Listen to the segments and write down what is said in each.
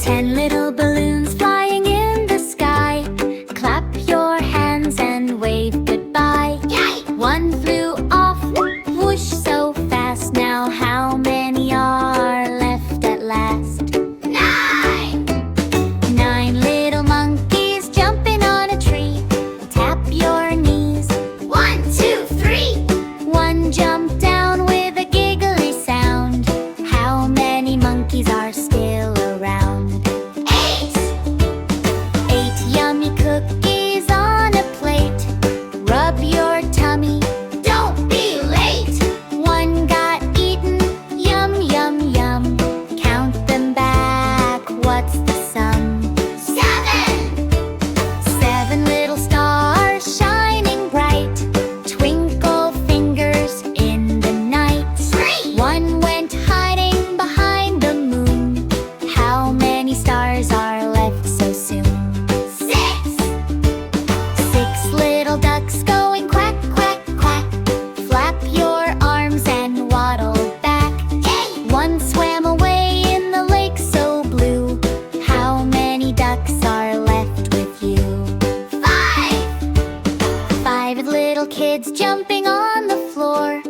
10 little balloons flying in the sky. Clap your hands and wave goodbye. Yay! One flew off, whoosh, so fast. Now how many are left at last? 9! 9 little monkeys jumping on a tree. Tap your knees. 1, 2, 3. One jumped down with a giggly sound. How many monkeys are still around? 8! 8 yummy cookies on a plate. Rub your tummy, don't be late. One got eaten, yum, yum, yum. Count them back, what's the sum? 7! 7 little stars shining bright. Twinkle fingers in the night. 3! One went hiding behind the moon. How many stars are left so soon? 6! 6 little ducks going quack, quack, quack. Flap your arms and waddle back. 8! One swam away in the lake so blue. How many ducks are left with you? 5! 5 little kids jumping on the floor.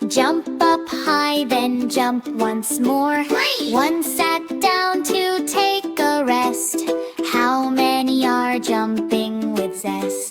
Jump up high, then jump once more. 3! One sat down to take a rest. How many are jumping with zest?